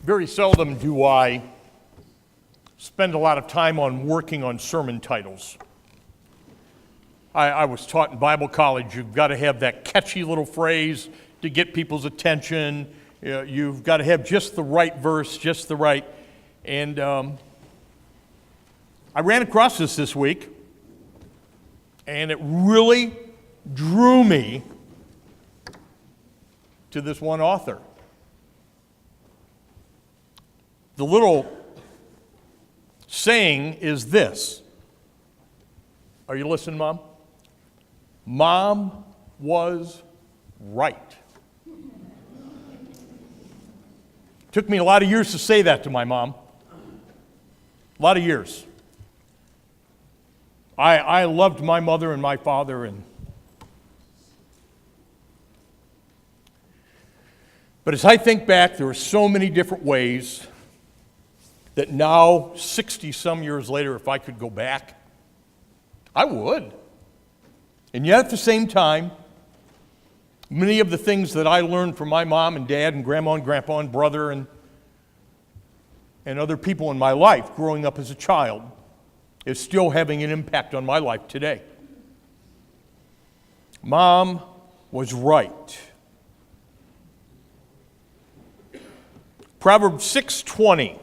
Very seldom do I spend a lot of time on working on sermon titles. I was taught in Bible college, you've got to have that catchy little phrase to get people's attention. You've got to have just the right verse, just the right. And I ran across this week, and it really drew me to this one author. The little saying is this. Are you listening, Mom? Mom was right. Took me a lot of years to say that to my mom. A lot of years. I loved my mother and my father, but as I think back, there are so many different ways that now, 60-some years later, if I could go back, I would. And yet at the same time, many of the things that I learned from my mom and dad and grandma and grandpa and brother and other people in my life growing up as a child is still having an impact on my life today. Mom was right. Proverbs 6:20.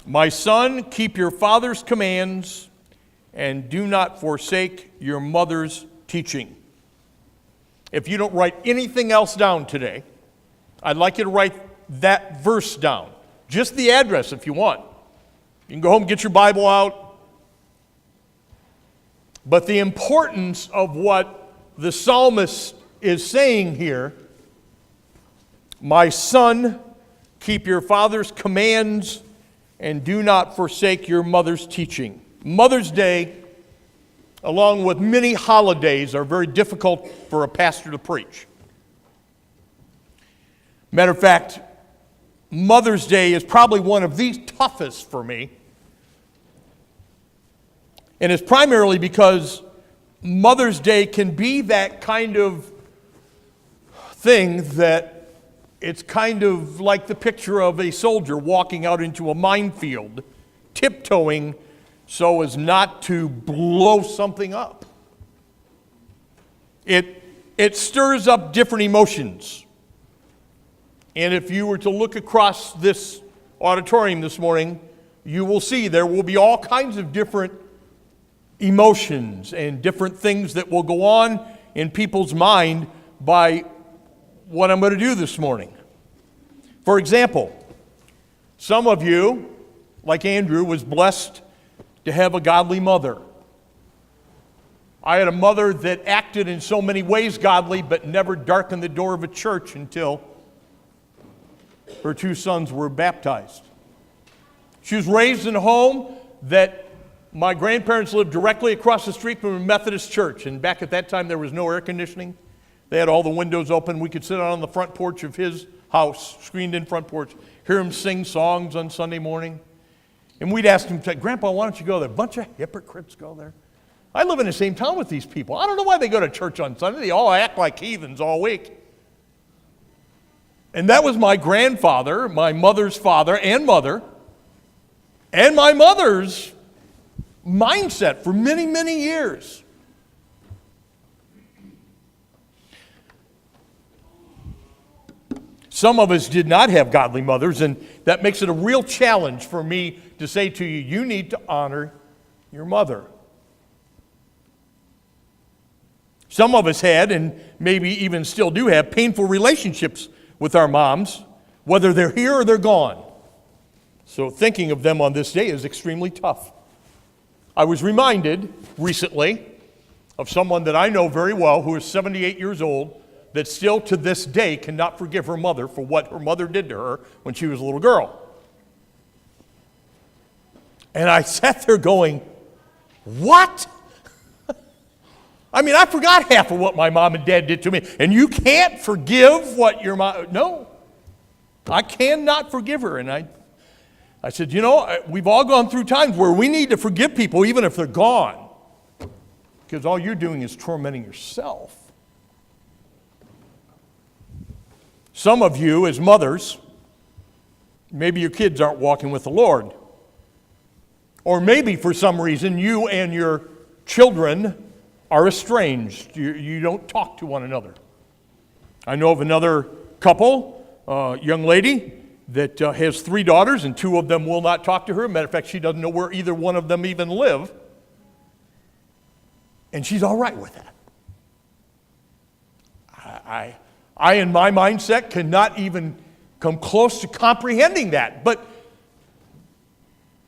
My son, keep your father's commands and do not forsake your mother's teaching. If you don't write anything else down today, I'd like you to write that verse down. Just the address if you want. You can go home and get your Bible out. But the importance of what the psalmist is saying here, my son, keep your father's commands and do not forsake your mother's teaching. Mother's Day, along with many holidays, are very difficult for a pastor to preach. Matter of fact, Mother's Day is probably one of the toughest for me. And it's primarily because Mother's Day can be that kind of thing that it's kind of like the picture of a soldier walking out into a minefield, tiptoeing so as not to blow something up. It stirs up different emotions. And if you were to look across this auditorium this morning, you will see there will be all kinds of different emotions and different things that will go on in people's mind by what I'm going to do this morning. For example, some of you, like Andrew, was blessed to have a godly mother. I had a mother that acted in so many ways godly, but never darkened the door of a church until her two sons were baptized. She was raised in a home that my grandparents lived directly across the street from a Methodist church, and back at that time there was no air conditioning. They had all the windows open. We could sit out on the front porch of his house, screened-in front porch, hear him sing songs on Sunday morning. And we'd ask him, Grandpa, why don't you go there? A bunch of hypocrites go there. I live in the same town with these people. I don't know why they go to church on Sunday. They all act like heathens all week. And that was my grandfather, my mother's father and mother, and my mother's mindset for many, many years. Some of us did not have godly mothers, and that makes it a real challenge for me to say to you, you need to honor your mother. Some of us had, and maybe even still do have, painful relationships with our moms, whether they're here or they're gone. So thinking of them on this day is extremely tough. I was reminded recently of someone that I know very well who is 78 years old that still to this day cannot forgive her mother for what her mother did to her when she was a little girl. And I sat there going, what? I mean, I forgot half of what my mom and dad did to me, and you can't forgive what your mom... No, I cannot forgive her. And I said, we've all gone through times where we need to forgive people even if they're gone, because all you're doing is tormenting yourself. Some of you, as mothers, maybe your kids aren't walking with the Lord. Or maybe for some reason you and your children are estranged. You don't talk to one another. I know of another couple, young lady, that has 3 daughters, and 2 of them will not talk to her. Matter of fact, she doesn't know where either one of them even live. And she's all right with that. I in my mindset, cannot even come close to comprehending that. But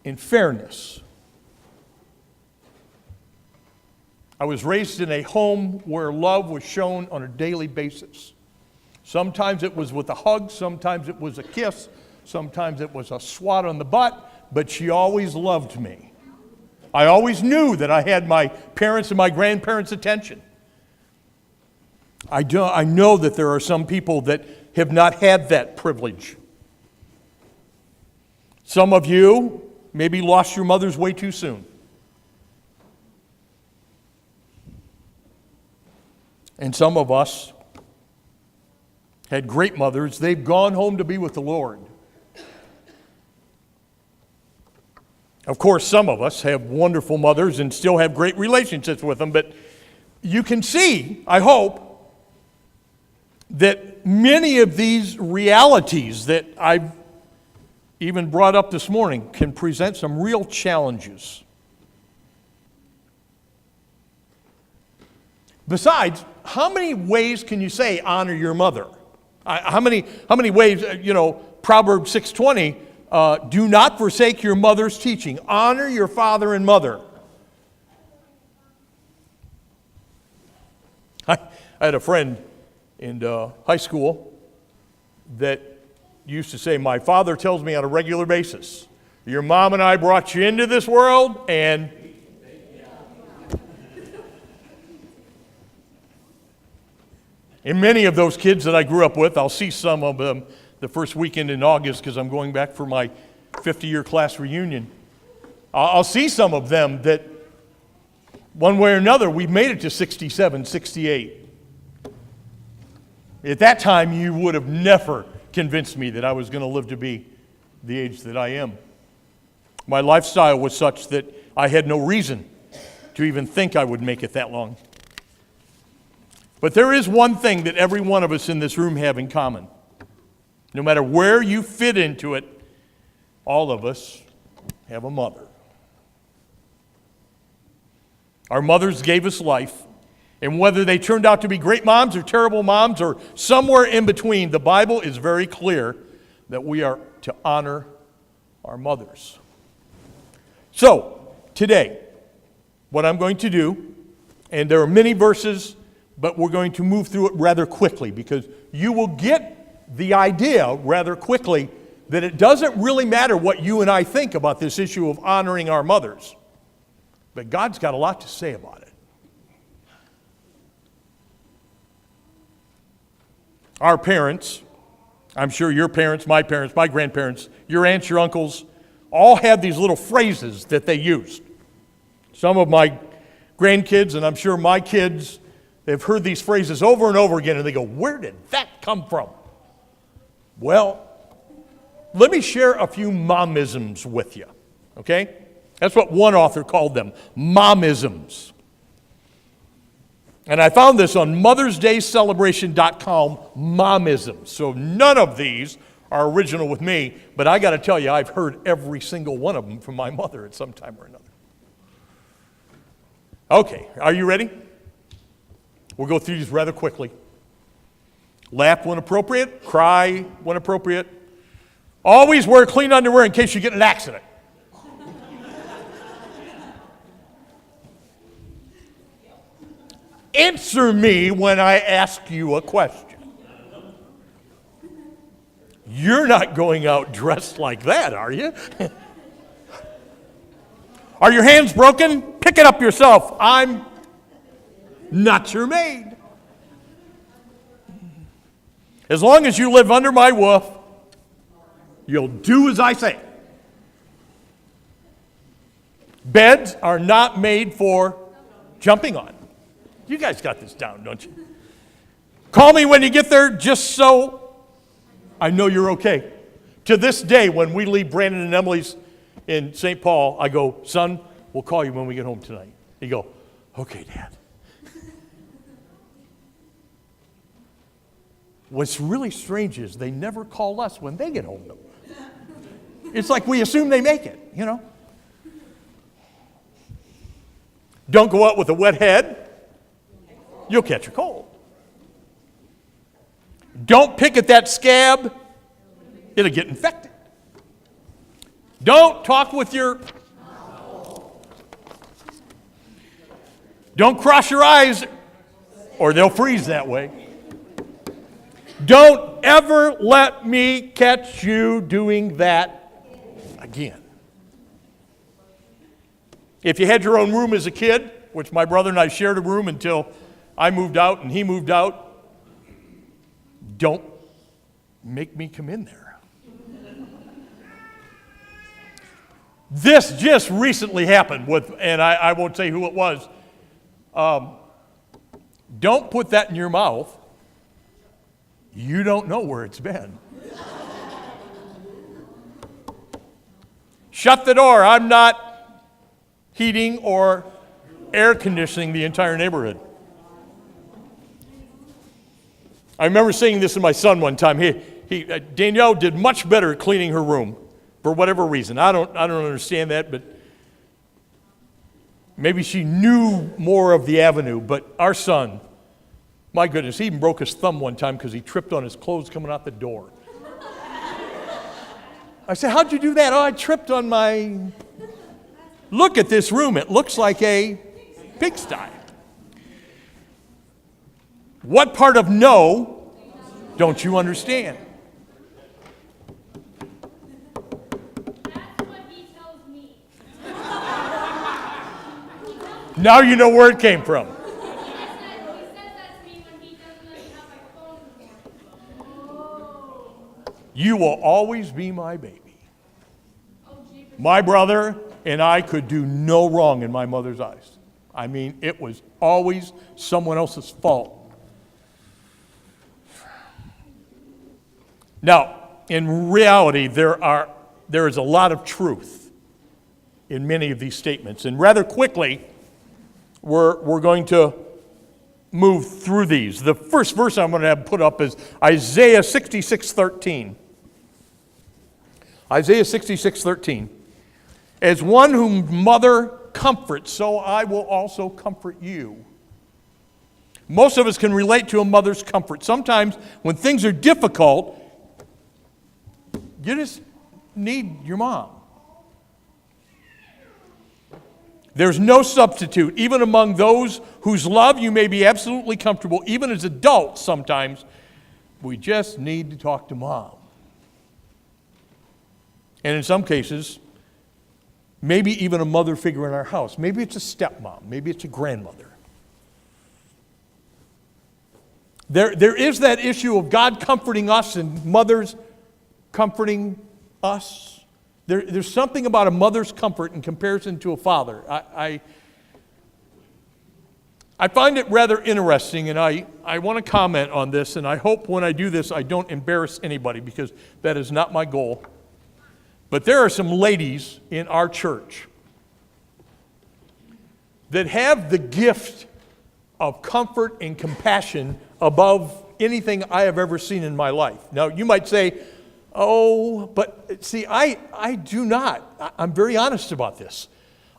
in fairness, I was raised in a home where love was shown on a daily basis. Sometimes it was with a hug, sometimes it was a kiss, sometimes it was a swat on the butt, but she always loved me. I always knew that I had my parents' and my grandparents' attention. I know that there are some people that have not had that privilege. Some of you maybe lost your mothers way too soon. And some of us had great mothers. They've gone home to be with the Lord. Of course, some of us have wonderful mothers and still have great relationships with them, but you can see, I hope, that many of these realities that I've even brought up this morning can present some real challenges. Besides, how many ways can you say honor your mother? How many ways, Proverbs 6:20, do not forsake your mother's teaching. Honor your father and mother. I had a friend in high school that used to say, my father tells me on a regular basis, your mom and I brought you into this world, and and many of those kids that I grew up with, I'll see some of them the first weekend in August because I'm going back for my 50-year class reunion. I'll see some of them that one way or another, we've made it to 67, 68. At that time, you would have never convinced me that I was going to live to be the age that I am. My lifestyle was such that I had no reason to even think I would make it that long. But there is one thing that every one of us in this room have in common. No matter where you fit into it, all of us have a mother. Our mothers gave us life. And whether they turned out to be great moms or terrible moms or somewhere in between, the Bible is very clear that we are to honor our mothers. So, today, what I'm going to do, and there are many verses, but we're going to move through it rather quickly because you will get the idea rather quickly that it doesn't really matter what you and I think about this issue of honoring our mothers. But God's got a lot to say about it. Our parents, I'm sure your parents, my grandparents, your aunts, your uncles, all had these little phrases that they used. Some of my grandkids, and I'm sure my kids, they've heard these phrases over and over again, and they go, where did that come from? Well, let me share a few momisms with you, okay? That's what one author called them, momisms. And I found this on mothersdaycelebration.com, momisms. So none of these are original with me, but I got to tell you, I've heard every single one of them from my mother at some time or another. Okay, are you ready? We'll go through these rather quickly. Laugh when appropriate, cry when appropriate. Always wear clean underwear in case you get in an accident. Answer me when I ask you a question. You're not going out dressed like that, are you? Are your hands broken? Pick it up yourself. I'm not your maid. As long as you live under my roof, you'll do as I say. Beds are not made for jumping on. You guys got this down, don't you? Call me when you get there just so I know you're okay. To this day, when we leave Brandon and Emily's in St. Paul, I go, son, we'll call you when we get home tonight. They go, okay, Dad. What's really strange is they never call us when they get home, though. It's like we assume they make it, you know. Don't go out with a wet head. You'll catch a cold. Don't pick at that scab. It'll get infected. Don't talk with your... Don't cross your eyes or they'll freeze that way. Don't ever let me catch you doing that again. If you had your own room as a kid, which my brother and I shared a room until I moved out and he moved out, don't make me come in there. This just recently happened with, and I won't say who it was. Don't put that in your mouth. You don't know where it's been. Shut the door. I'm not heating or air conditioning the entire neighborhood. I remember saying this to my son one time. Danielle did much better at cleaning her room for whatever reason. I don't understand that, but maybe she knew more of the avenue. But our son, my goodness, he even broke his thumb one time because he tripped on his clothes coming out the door. I said, how'd you do that? Oh, I tripped on my... Look at this room. It looks like a pigsty. What part of no don't you understand? That's what he tells me. Now you know where it came from. He says that to me when he doesn't let me have my phone. You will always be my baby. Oh, jeepers. My brother and I could do no wrong in my mother's eyes. I mean, it was always someone else's fault. Now, in reality, there is a lot of truth in many of these statements. And rather quickly, we're going to move through these. The first verse I'm going to have put up is Isaiah 66:13. Isaiah 66:13. As one whom mother comforts, so I will also comfort you. Most of us can relate to a mother's comfort. Sometimes when things are difficult, you just need your mom. There's no substitute. Even among those whose love you may be absolutely comfortable, even as adults sometimes, we just need to talk to mom. And in some cases, maybe even a mother figure in our house. Maybe it's a stepmom. Maybe it's a grandmother. There is that issue of God comforting us and mothers comforting us. There's something about a mother's comfort in comparison to a father. I find it rather interesting, and I want to comment on this, and I hope when I do this I don't embarrass anybody because that is not my goal. But there are some ladies in our church that have the gift of comfort and compassion above anything I have ever seen in my life. Now, you might say, oh, but see, I do not. I'm very honest about this.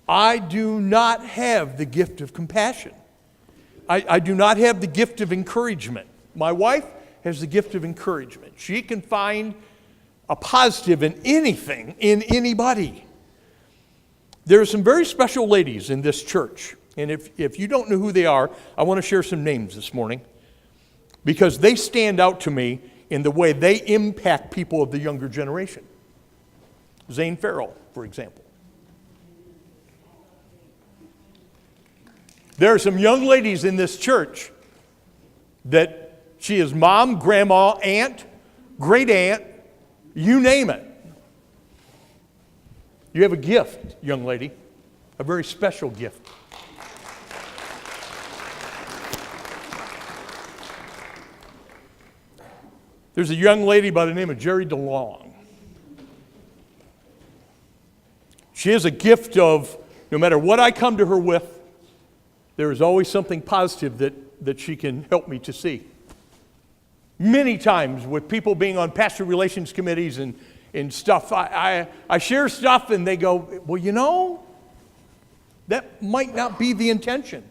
I do not have the gift of compassion. I do not have the gift of encouragement. My wife has the gift of encouragement. She can find a positive in anything, in anybody. There are some very special ladies in this church. And if you don't know who they are, I want to share some names this morning because they stand out to me in the way they impact people of the younger generation. Zane Farrell, for example. There are some young ladies in this church that she is mom, grandma, aunt, great aunt, you name it. You have a gift, young lady, a very special gift. There's a young lady by the name of Jerry DeLong. She has a gift of, no matter what I come to her with, there is always something positive that she can help me to see. Many times with people being on pastor relations committees and stuff, I share stuff and they go, well, you know, that might not be the intention.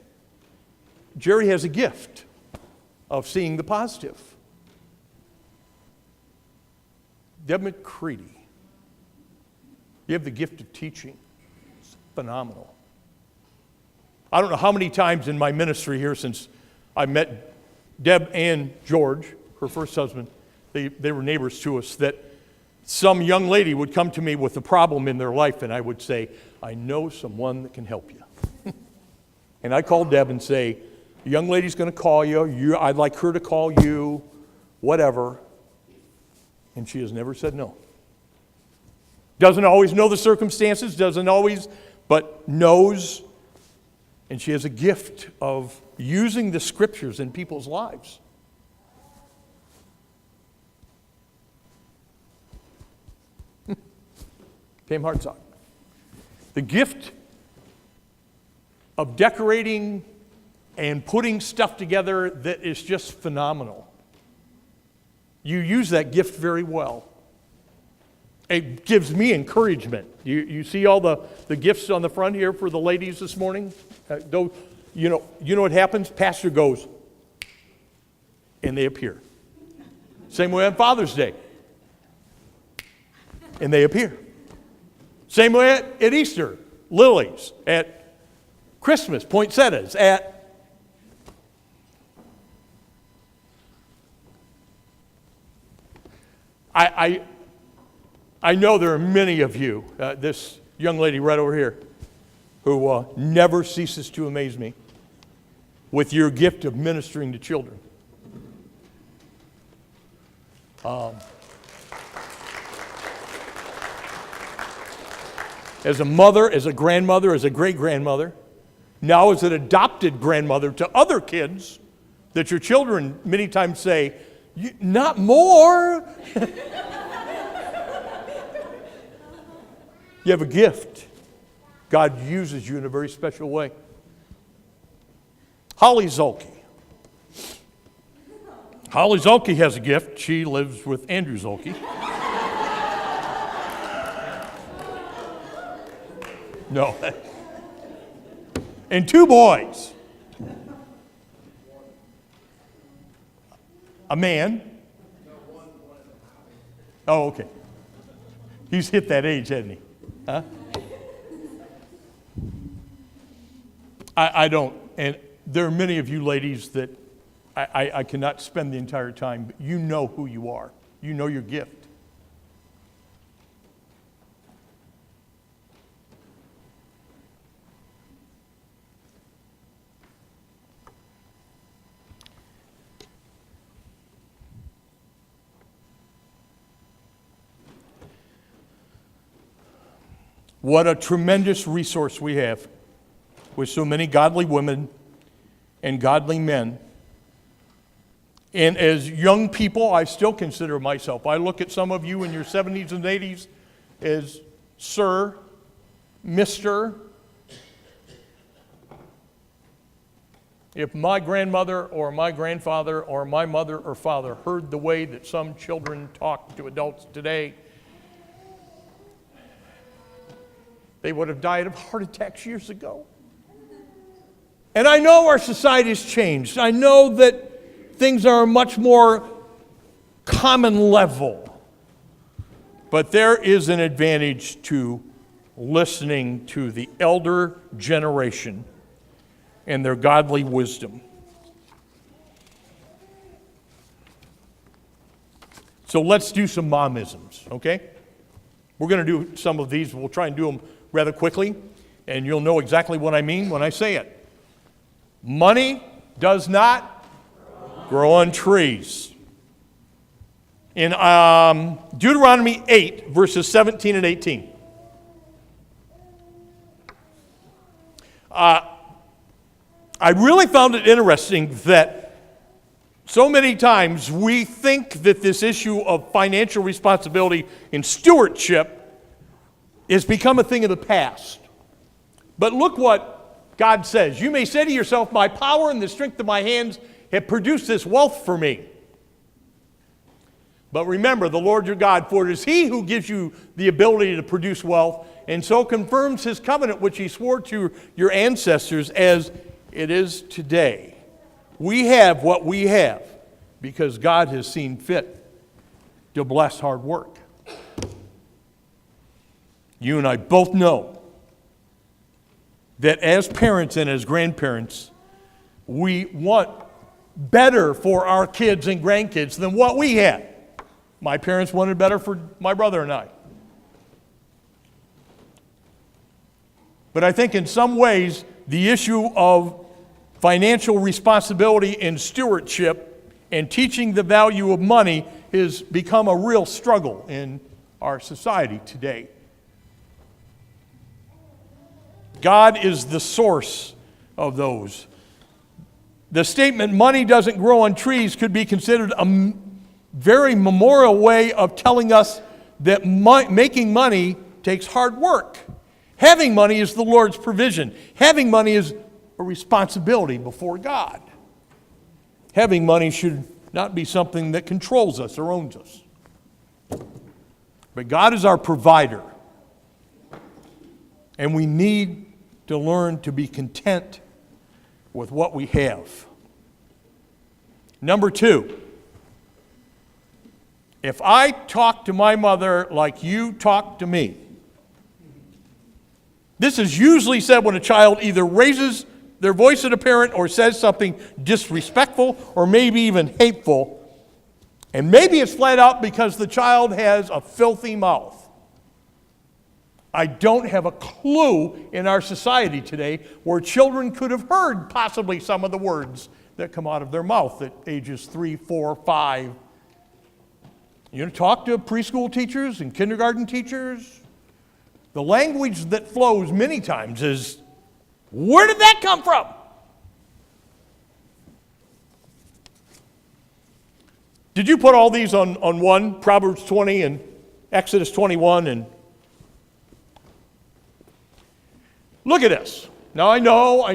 Jerry has a gift of seeing the positive. Deb McCready, you have the gift of teaching. It's phenomenal. I don't know how many times in my ministry here since I met Deb and George, her first husband, they were neighbors to us, that some young lady would come to me with a problem in their life and I would say, I know someone that can help you. And I called Deb and say, the young lady's going to call you. I'd like her to call you, whatever. And she has never said no. Doesn't always know the circumstances, doesn't always, but knows. And she has a gift of using the scriptures in people's lives. Pam Hartzog. The gift of decorating and putting stuff together that is just phenomenal. You use that gift very well. It gives me encouragement. You see all the gifts on the front here for the ladies this morning? You know what happens? Pastor goes, and they appear. Same way on Father's Day. And they appear. Same way at Easter. Lilies. At Christmas. Poinsettias. I know there are many of you, this young lady right over here, who never ceases to amaze me with your gift of ministering to children. As a mother, as a grandmother, as a great-grandmother, now as an adopted grandmother to other kids that your children many times say, not more. You have a gift. God uses you in a very special way. Holly Zulke. Holly Zulke has a gift. She lives with Andrew Zulke. No. And 2 boys. A man. Oh, okay. He's hit that age, hasn't he? Huh? I don't. And there are many of you ladies that I cannot spend the entire time, but you know who you are. You know your gift. What a tremendous resource we have with so many godly women and godly men. And as young people, I still consider myself. I look at some of you in your 70s and 80s as Sir, Mr. If my grandmother or my grandfather or my mother or father heard the way that some children talk to adults today, they would have died of heart attacks years ago. And I know our society has changed. I know that things are much more common level. But there is an advantage to listening to the elder generation and their godly wisdom. So let's do some momisms, okay? We're going to do some of these. We'll try and do them rather quickly, and you'll know exactly what I mean when I say it. Money does not grow on trees. In Deuteronomy 8, verses 17 and 18. I really found it interesting that So many times we think that this issue of financial responsibility and stewardship has become a thing of the past. But look what God says. You may say to yourself, my power and the strength of my hands have produced this wealth for me. But remember, the Lord your God, for it is He who gives you the ability to produce wealth, and so confirms His covenant which He swore to your ancestors as it is today. We have what we have because God has seen fit to bless hard work. You and I both know that as parents and as grandparents, we want better for our kids and grandkids than what we had. My parents wanted better for my brother and I. But I think in some ways, the issue of financial responsibility and stewardship and teaching the value of money has become a real struggle in our society today. God is the source of those. The statement, money doesn't grow on trees, could be considered a very memorial way of telling us that making money takes hard work. Having money is the Lord's provision. Having money is a responsibility before God. Having money should not be something that controls us or owns us. But God is our provider. And we need to learn to be content with what we have. Number 2, if I talk to my mother like you talk to me, this is usually said when a child either raises their voice at a parent or says something disrespectful or maybe even hateful. And maybe it's flat out because the child has a filthy mouth. I don't have a clue in our society today where children could have heard possibly some of the words that come out of their mouth at ages 3, 4, 5. You talk to preschool teachers and kindergarten teachers, the language that flows many times is, where did that come from? Did you put all these on one? Proverbs 20 and Exodus 21 and look at this. Now I know.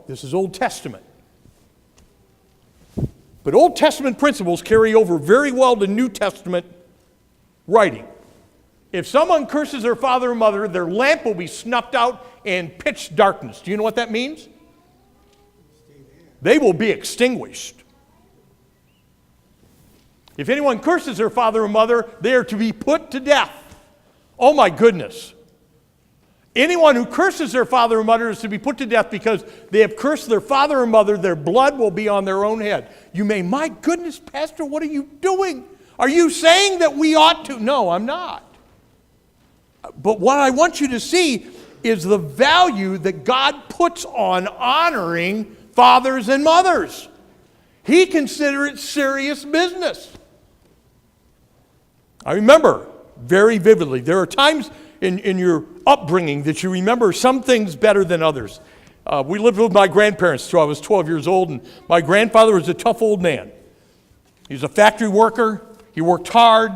This is Old Testament. But Old Testament principles carry over very well to New Testament writing. If someone curses their father or mother, their lamp will be snuffed out in pitch darkness. Do you know what that means? They will be extinguished. If anyone curses their father or mother, they are to be put to death. Oh my goodness. Anyone who curses their father or mother is to be put to death because they have cursed their father or mother. Their blood will be on their own head. You may, my goodness, Pastor, what are you doing? Are you saying that we ought to? No, I'm not. But what I want you to see is the value that God puts on honoring fathers and mothers. He considers it serious business. I remember very vividly, there are times in your upbringing that you remember some things better than others. We lived with my grandparents till I was 12 years old, and my grandfather was a tough old man. He was a factory worker. He worked hard.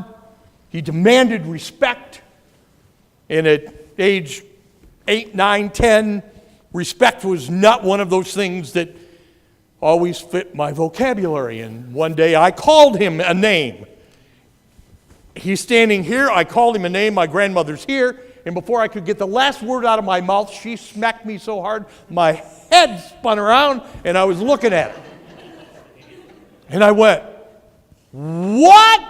He demanded respect. And at age 8, 9, 10, respect was not one of those things that always fit my vocabulary. And one day I called him a name. He's standing here. I called him a name. My grandmother's here. And before I could get the last word out of my mouth, she smacked me so hard, my head spun around, and I was looking at her. And I went, "What?"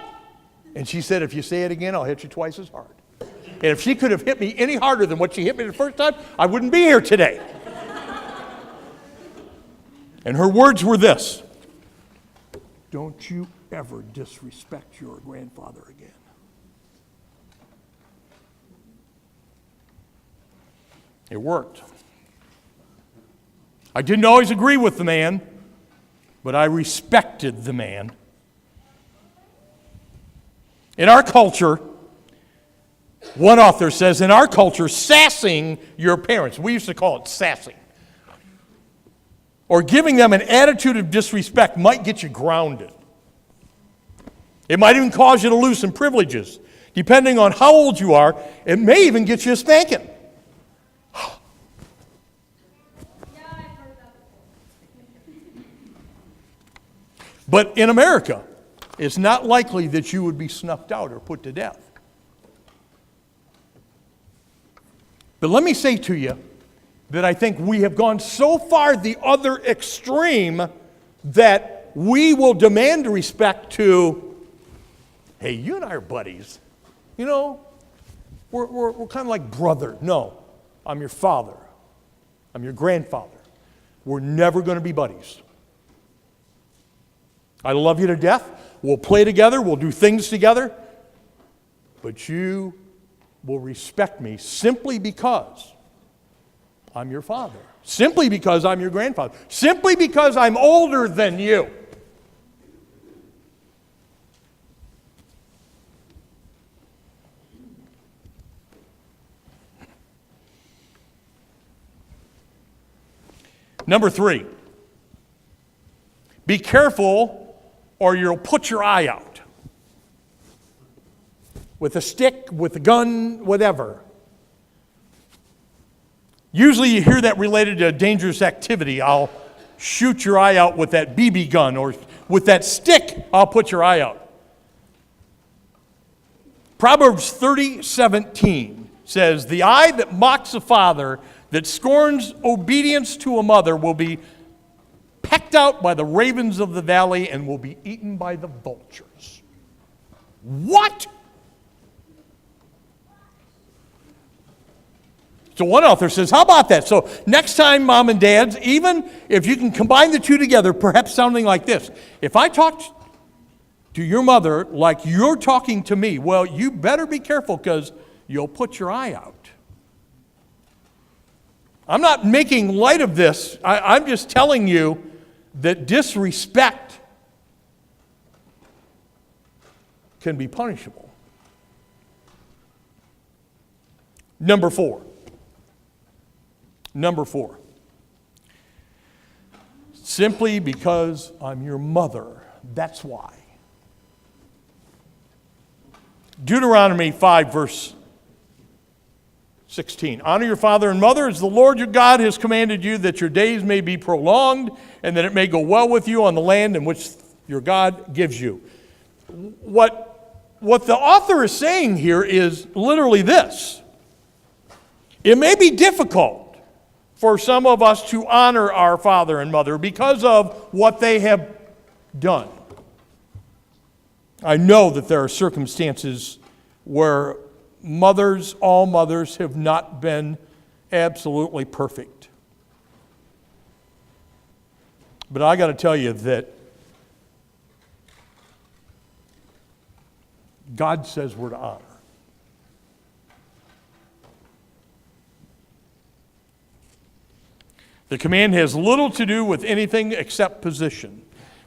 And she said, "If you say it again, I'll hit you twice as hard." And if she could have hit me any harder than what she hit me the first time, I wouldn't be here today. And her words were this: "Don't you ever disrespect your grandfather again." It worked. I didn't always agree with the man, but I respected the man. In our culture, one author says, in our culture, sassing your parents, we used to call it sassing, or giving them an attitude of disrespect might get you grounded. It might even cause you to lose some privileges. Depending on how old you are, it may even get you a spanking. Yeah, I've heard that before. But in America, it's not likely that you would be snuffed out or put to death. But let me say to you that I think we have gone so far the other extreme that we will demand respect to, hey, you and I are buddies. You know, we're kind of like brother. No, I'm your father. I'm your grandfather. We're never going to be buddies. I love you to death. We'll play together. We'll do things together. But you will respect me simply because I'm your father. Simply because I'm your grandfather. Simply because I'm older than you. Number 3, be careful or you'll put your eye out. With a stick, with a gun, whatever. Usually you hear that related to a dangerous activity. I'll shoot your eye out with that BB gun, or with that stick, I'll put your eye out. Proverbs 30:17 says, the eye that mocks a father, that scorns obedience to a mother, will be pecked out by the ravens of the valley and will be eaten by the vultures. What? So one author says, how about that? So next time, mom and dads, even if you can combine the two together, perhaps sounding like this. If I talked to your mother like you're talking to me, well, you better be careful because you'll put your eye out. I'm not making light of this. I'm just telling you that disrespect can be punishable. Number 4. Simply because I'm your mother, that's why. Deuteronomy 5, verse 16. Honor your father and mother as the Lord your God has commanded you, that your days may be prolonged and that it may go well with you on the land in which your God gives you. What the author is saying here is literally this. It may be difficult for some of us to honor our father and mother because of what they have done. I know that there are circumstances where all mothers have not been absolutely perfect. But I got to tell you that God says we're to honor. The command has little to do with anything except position.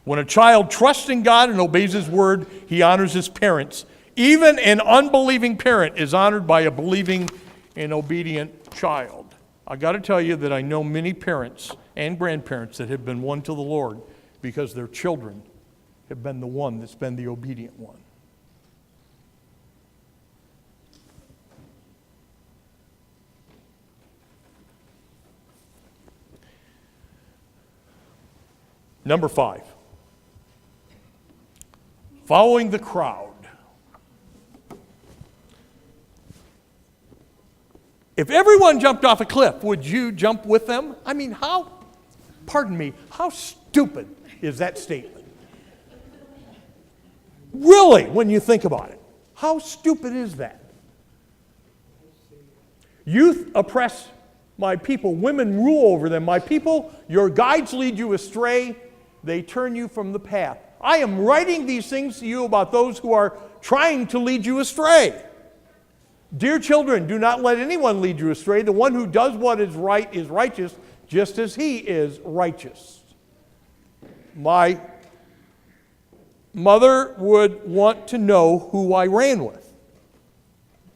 When a child trusts in God and obeys His word, he honors his parents. Even an unbelieving parent is honored by a believing and obedient child. I got to tell you that I know many parents and grandparents that have been won to the Lord because their children have been the one that's been the obedient one. Number 5, following the crowd. If everyone jumped off a cliff, would you jump with them? I mean, how stupid is that statement? Really, when you think about it, how stupid is that? Youth oppress my people, women rule over them. My people, your guides lead you astray. They turn you from the path. I am writing these things to you about those who are trying to lead you astray. Dear children, do not let anyone lead you astray. The one who does what is right is righteous, just as he is righteous. My mother would want to know who I ran with.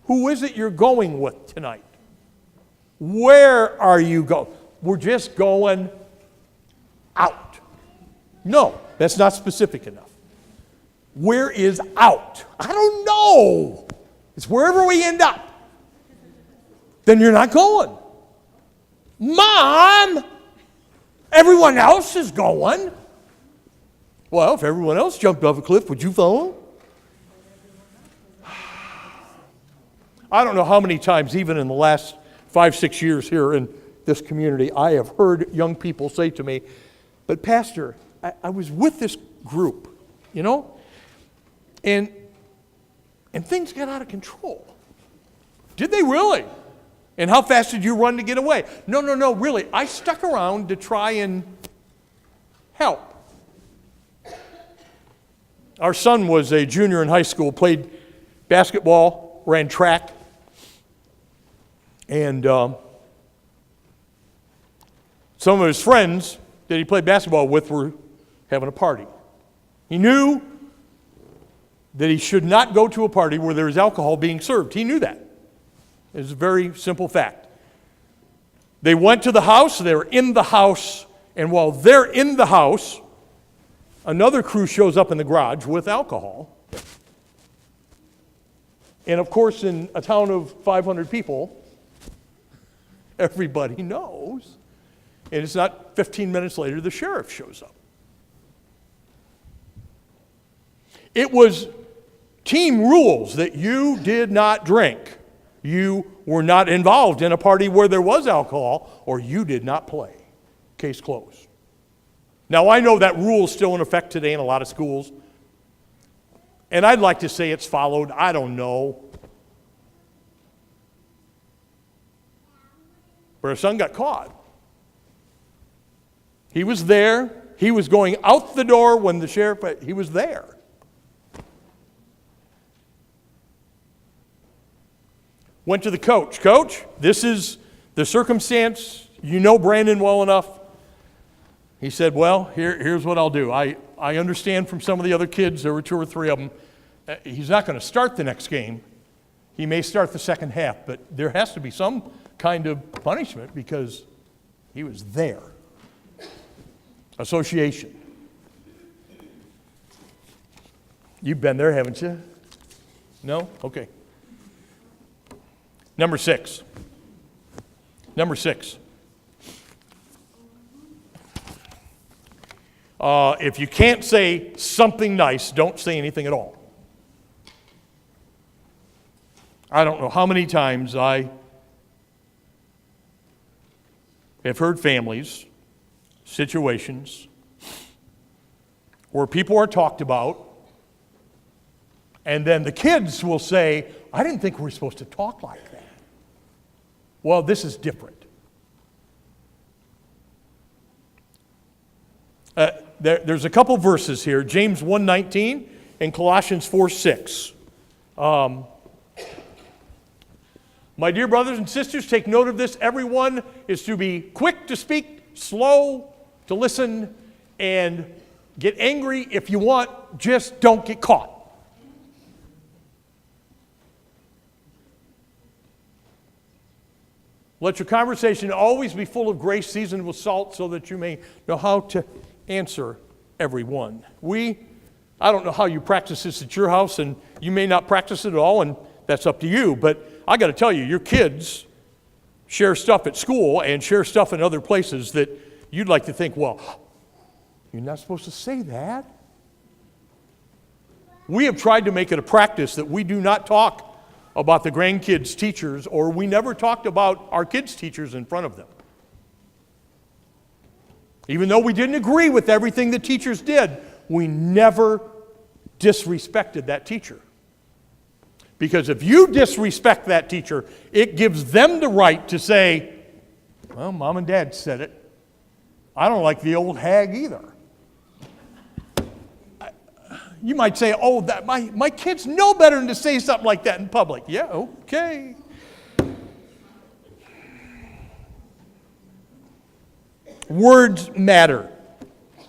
Who is it you're going with tonight? Where are you going? We're just going out. No, that's not specific enough. Where is out? I don't know. It's wherever we end up. Then you're not going. Mom, everyone else is going. Well, if everyone else jumped off a cliff, would you follow? I don't know how many times, even in the last 5-6 years here in this community, I have heard young people say to me, but Pastor, I was with this group, and things got out of control. Did they really? And how fast did you run to get away? No, really. I stuck around to try and help. Our son was a junior in high school, played basketball, ran track, and some of his friends that he played basketball with were having a party. He knew that he should not go to a party where there is alcohol being served. He knew that. It's a very simple fact. They went to the house, they were in the house, and while they're in the house, another crew shows up in the garage with alcohol. And of course, in a town of 500 people, everybody knows. And it's not 15 minutes later, the sheriff shows up. It was team rules that you did not drink. You were not involved in a party where there was alcohol, or you did not play. Case closed. Now, I know that rule is still in effect today in a lot of schools. And I'd like to say it's followed. I don't know. But our son got caught. He was there. He was going out the door when the sheriff, he was there. Went to the coach. Coach, this is the circumstance. You know Brandon well enough. He said, well, here's what I'll do. I understand from some of the other kids, there were 2 or 3 of them, he's not going to start the next game. He may start the second half, but there has to be some kind of punishment because he was there. Association. You've been there, haven't you? No? Okay. Number 6. If you can't say something nice, don't say anything at all. I don't know how many times I have heard families, situations, where people are talked about, and then the kids will say, I didn't think we were supposed to talk like that. Well, this is different. There's a couple verses here, James 1:19 and Colossians 4:6. My dear brothers and sisters, take note of this. Everyone is to be quick to speak, slow to listen, and get angry if you want, just don't get caught. Let your conversation always be full of grace, seasoned with salt, so that you may know how to answer everyone. I don't know how you practice this at your house, and you may not practice it at all, and that's up to you. But I got to tell you, your kids share stuff at school and share stuff in other places that you'd like to think, well, you're not supposed to say that. We have tried to make it a practice that we do not talk about the grandkids' teachers, or we never talked about our kids' teachers in front of them. Even though we didn't agree with everything the teachers did, we never disrespected that teacher. Because if you disrespect that teacher, it gives them the right to say, well, Mom and Dad said it. I don't like the old hag either. You might say, oh, my kids know better than to say something like that in public. Yeah, okay. Words matter,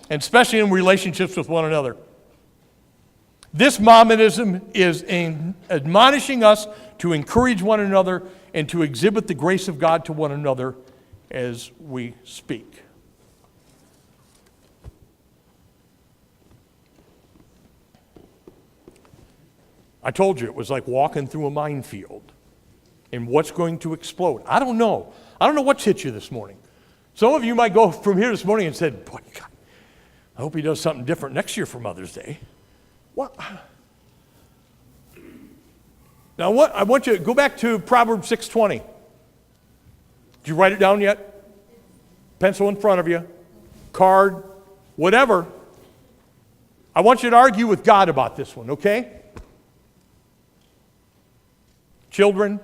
and especially in relationships with one another. This Mominism is admonishing us to encourage one another and to exhibit the grace of God to one another as we speak. I told you, it was like walking through a minefield. And what's going to explode? I don't know. I don't know what's hit you this morning. Some of you might go from here this morning and said, boy, God, I hope he does something different next year for Mother's Day. What? Now, I want you to go back to Proverbs 6:20. Did you write it down yet? Pencil in front of you, card, whatever. I want you to argue with God about this one, okay? Children.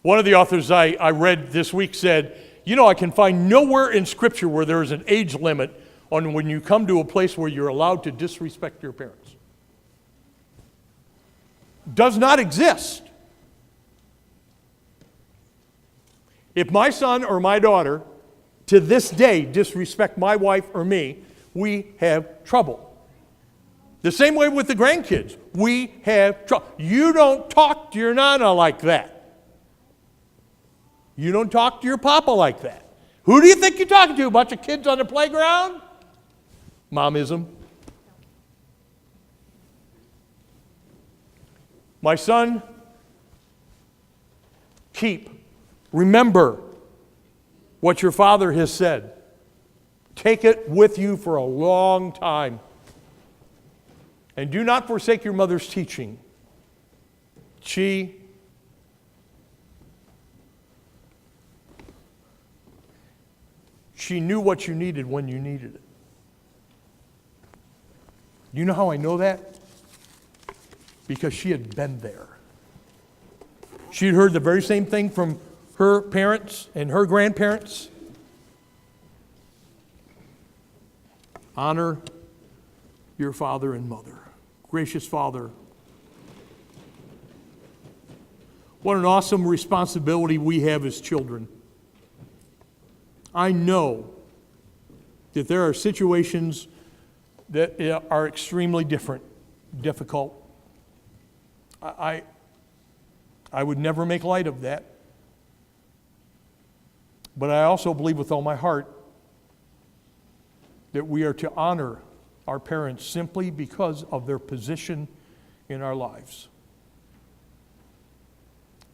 One of the authors I read this week said, I can find nowhere in Scripture where there is an age limit on when you come to a place where you're allowed to disrespect your parents. Does not exist. If my son or my daughter to this day disrespect my wife or me, we have trouble. The same way with the grandkids. We have trouble. You don't talk to your nana like that. You don't talk to your papa like that. Who do you think you're talking to? A bunch of kids on the playground? Momism. My son, remember what your father has said. Take it with you for a long time. And do not forsake your mother's teaching. She knew what you needed when you needed it. You know how I know that? Because she had been there. She had heard the very same thing from her parents and her grandparents. Honor your father and mother. Gracious Father, what an awesome responsibility we have as children. I know that there are situations that are extremely difficult. I would never make light of that. But I also believe with all my heart that we are to honor our parents simply because of their position in our lives.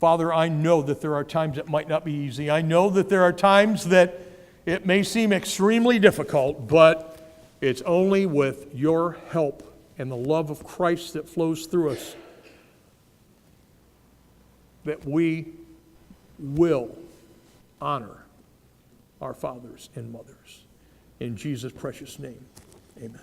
Father, I know that there are times it might not be easy. I know that there are times that it may seem extremely difficult, but it's only with your help and the love of Christ that flows through us that we will honor our fathers and mothers. In Jesus' precious name, amen.